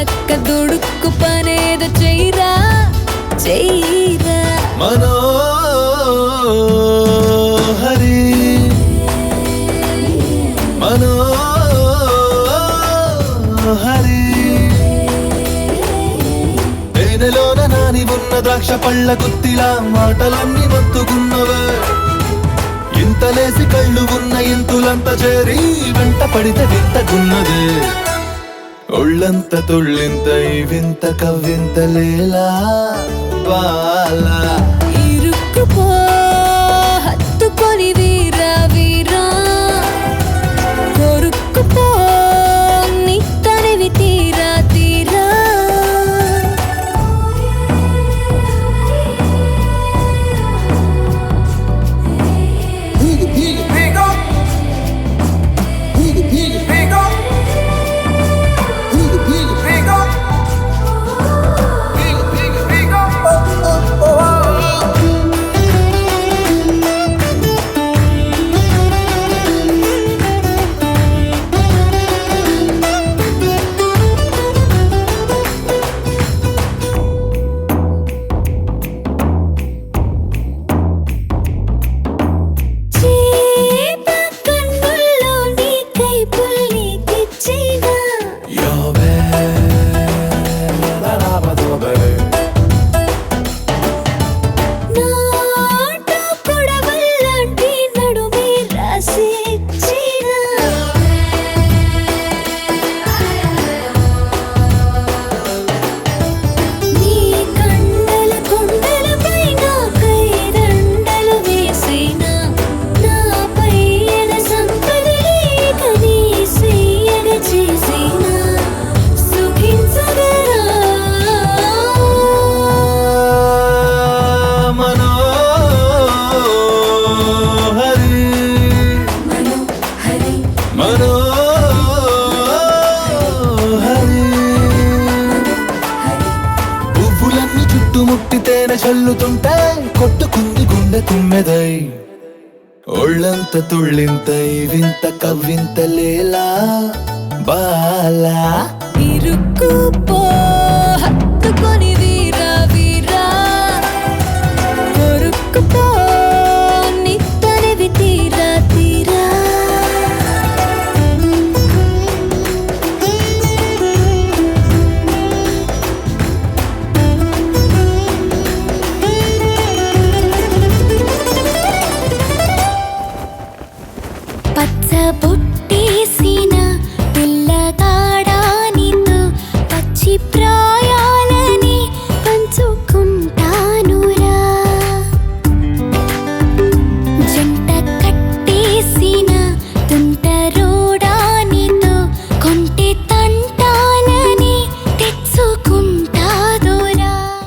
లక్క దుడుక్కు పనేదో చెయ్యరా చెయ్యరా మనోహరి మనోహరి తేనెలోన నాని ఉన్న ద్రాక్ష పళ్ళ గుత్తిలా మాటలన్నీ మత్తుకున్నవే ఇంతలేసి కళ్ళు ఉన్న ఇంతులంతా చేరి వెంట పడితే వింతకున్నదే ఒళ్ళంత తుళ్ళింత ఈ వింత కవ్వింత లేలా బాలా ఇరుక్కుపో హత్తుకొని వీరా వీరా కొరుక్కుపో నీ తనివి తీరా తీరా పువ్వులన్నీ చుట్టుముట్టితేనే చల్లుతుంటే కొట్టుకుంది గుండె తుమ్మెదై ఒళ్ళంత తుళ్ళింత ఈ వింత కవ్వింత లేలా బాలా ఇరుక్కుపో